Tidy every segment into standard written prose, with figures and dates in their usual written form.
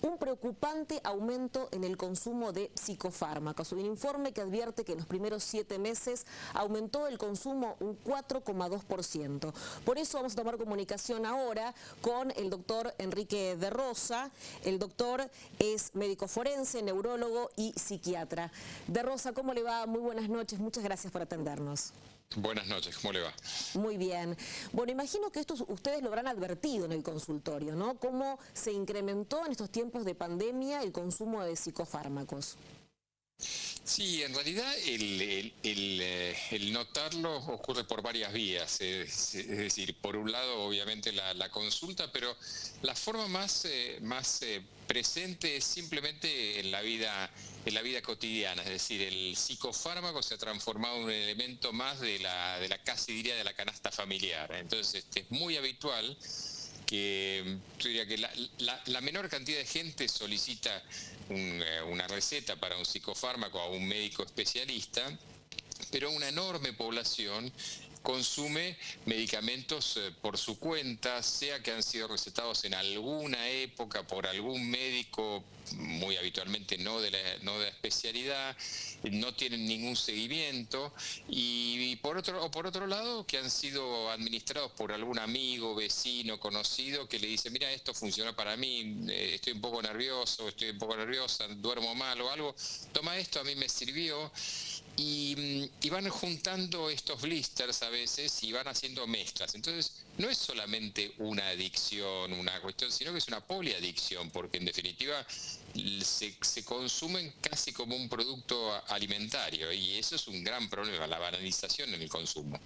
un preocupante aumento en el consumo de psicofármacos. Un informe que advierte que en los primeros 7 meses aumentó el consumo un 4,2%. Por eso vamos a tomar comunicación ahora con el doctor Enrique de Rosa. El doctor es médico forense, neurólogo y psiquiatra. De Rosa, ¿cómo le va? Muy buenas noches, muchas gracias por atendernos. Buenas noches, ¿cómo le va? Muy bien. Bueno, imagino que esto ustedes lo habrán advertido en el consultorio, ¿no? ¿Cómo se incrementó en estos tiempos de pandemia el consumo de psicofármacos? Sí, en realidad el notarlo ocurre por varias vías, es decir, por un lado obviamente la consulta, pero la forma más presente es simplemente en la vida cotidiana, es decir, el psicofármaco se ha transformado en un elemento más de la casi diría de la canasta familiar. Entonces es muy habitual que yo diría que la menor cantidad de gente solicita una receta para un psicofármaco a un médico especialista, pero una enorme población consume medicamentos por su cuenta, sea que han sido recetados en alguna época por algún médico, muy habitualmente no de la especialidad, no tienen ningún seguimiento, y por otro lado que han sido administrados por algún amigo, vecino, conocido, que le dice, mira, esto funciona para mí, estoy un poco nervioso, estoy un poco nerviosa, duermo mal o algo, toma esto, a mí me sirvió. Y van juntando estos blisters a veces y van haciendo mezclas. Entonces, no es solamente una adicción, una cuestión, sino que es una poliadicción, porque en definitiva se consumen casi como un producto alimentario, y eso es un gran problema, la banalización en el consumo.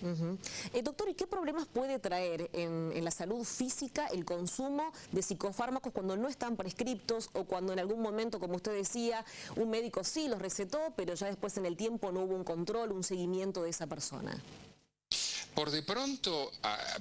Doctor, ¿y qué problemas puede traer en la salud física el consumo de psicofármacos cuando no están prescriptos o cuando en algún momento, como usted decía, un médico sí los recetó, pero ya después en el tiempo no hubo un control, un seguimiento de esa persona? Por de pronto,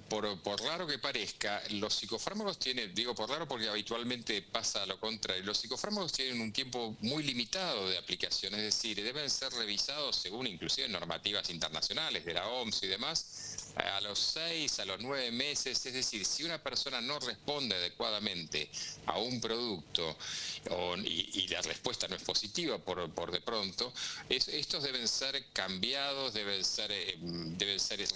por raro que parezca, los psicofármacos tienen, digo por raro porque habitualmente pasa lo contrario, los psicofármacos tienen un tiempo muy limitado de aplicación, es decir, deben ser revisados según inclusive normativas internacionales de la OMS y demás, a los 6, a los 9 meses, es decir, si una persona no responde adecuadamente a un producto y la respuesta no es positiva por de pronto, estos deben ser cambiados, deben ser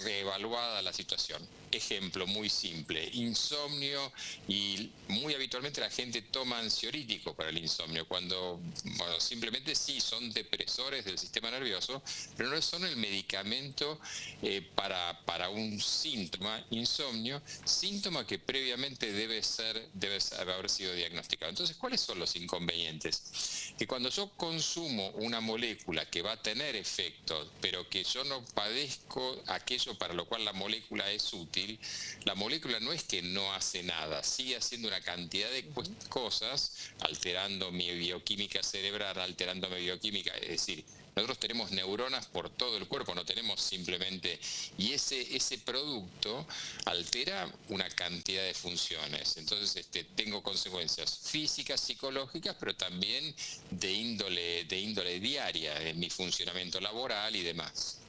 reevaluada la situación. Ejemplo muy simple, insomnio, y muy habitualmente la gente toma ansiolítico para el insomnio, cuando bueno, simplemente sí son depresores del sistema nervioso, pero no son el medicamento para un síntoma, insomnio, síntoma que previamente debe haber sido diagnosticado. Entonces, ¿cuáles son los inconvenientes? Que cuando yo consumo una molécula que va a tener efecto, pero que yo no padezco aquello para lo cual la molécula es útil, la molécula no es que no hace nada, sigue haciendo una cantidad de cosas, alterando mi bioquímica cerebral, alterando mi bioquímica, es decir, nosotros tenemos neuronas por todo el cuerpo, no tenemos simplemente... Y ese producto altera una cantidad de funciones. Entonces tengo consecuencias físicas, psicológicas, pero también de índole diaria, en mi funcionamiento laboral y demás.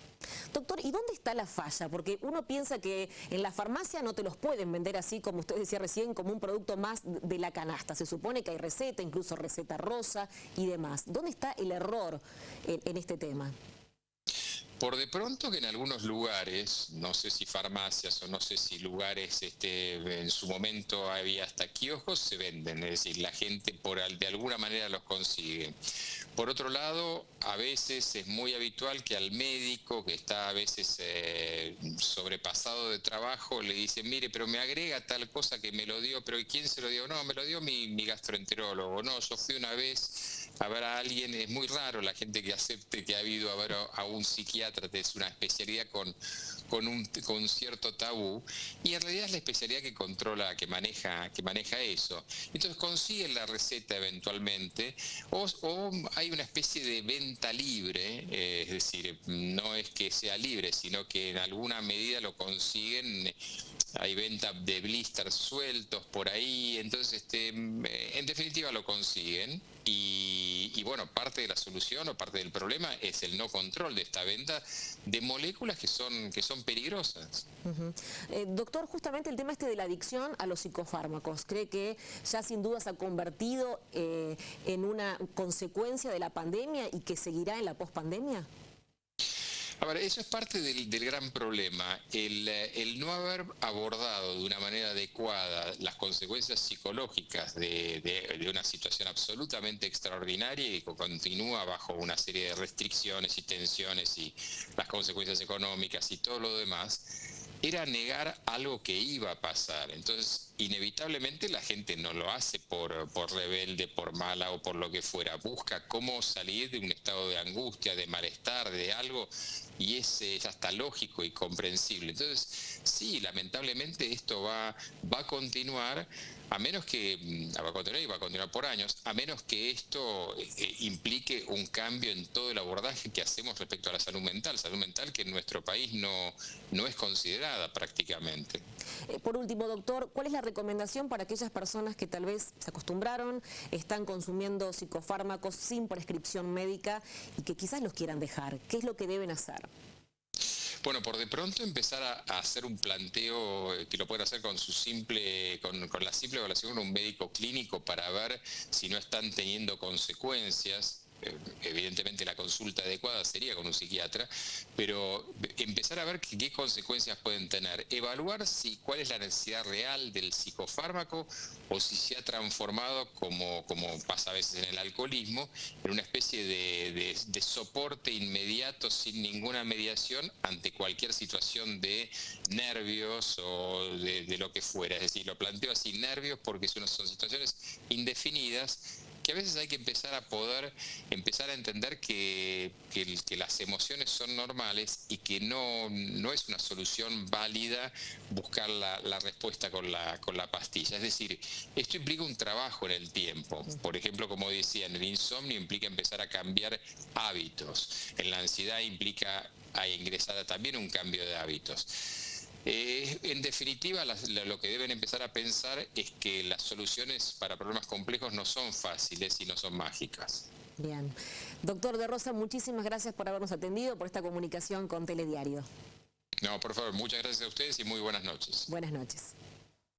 Doctor, ¿y dónde está la falla? Porque uno piensa que en la farmacia no te los pueden vender así, como usted decía recién, como un producto más de la canasta. Se supone que hay receta, incluso receta rosa y demás. ¿Dónde está el error en este tema? Por de pronto que en algunos lugares, no sé si farmacias o no sé si lugares, en su momento había hasta kioscos, se venden, es decir, la gente de alguna manera los consigue. Por otro lado, a veces es muy habitual que al médico, que está a veces sobrepasado de trabajo, le dicen, mire, pero me agrega tal cosa que me lo dio, pero ¿quién se lo dio? No, me lo dio mi gastroenterólogo. No, yo fui una vez a ver a alguien, es muy raro la gente que acepte que ha ido a ver a un psiquiatra, es una especialidad con cierto tabú, y en realidad es la especialidad que controla, que maneja eso. Entonces consiguen la receta eventualmente, o hay una especie de venta libre, es decir, no es que sea libre, sino que en alguna medida lo consiguen hay venta de blisters sueltos por ahí, entonces en definitiva lo consiguen y bueno, parte de la solución o parte del problema es el no control de esta venta de moléculas que son peligrosas. Doctor, justamente el tema de la adicción a los psicofármacos, ¿cree que ya sin duda se ha convertido en una consecuencia de la pandemia y que seguirá en la pospandemia? A ver, eso es parte del gran problema, el no haber abordado de una manera adecuada las consecuencias psicológicas de una situación absolutamente extraordinaria y que continúa bajo una serie de restricciones y tensiones y las consecuencias económicas y todo lo demás, era negar algo que iba a pasar. Entonces, inevitablemente la gente no lo hace por rebelde, por mala o por lo que fuera. Busca cómo salir de un estado de angustia, de malestar, de algo, y es hasta lógico y comprensible. Entonces, sí, lamentablemente esto va a continuar, a menos que, va a continuar y va a continuar por años, a menos que esto implique un cambio en todo el abordaje que hacemos respecto a la salud mental que en nuestro país no es considerada prácticamente. Por último, doctor, ¿cuál es la recomendación para aquellas personas que tal vez se acostumbraron, están consumiendo psicofármacos sin prescripción médica y que quizás los quieran dejar? ¿Qué es lo que deben hacer? Bueno, por de pronto empezar a hacer un planteo que lo pueden hacer con la simple evaluación de un médico clínico para ver si no están teniendo consecuencias. Evidentemente la consulta adecuada sería con un psiquiatra, pero empezar a ver qué consecuencias pueden tener, evaluar cuál es la necesidad real del psicofármaco o si se ha transformado, como pasa a veces en el alcoholismo, en una especie de soporte inmediato sin ninguna mediación ante cualquier situación de nervios o de lo que fuera. Es decir, lo planteo así, nervios, porque son situaciones indefinidas que a veces hay que empezar a entender que las emociones son normales y que no es una solución válida buscar la respuesta con la pastilla. Es decir, esto implica un trabajo en el tiempo. Por ejemplo, como decía, en el insomnio implica empezar a cambiar hábitos. En la ansiedad implica ingresar también un cambio de hábitos. En definitiva, lo que deben empezar a pensar es que las soluciones para problemas complejos no son fáciles y no son mágicas. Bien. Doctor de Rosa, muchísimas gracias por habernos atendido, por esta comunicación con Telediario. No, por favor, muchas gracias a ustedes y muy buenas noches. Buenas noches.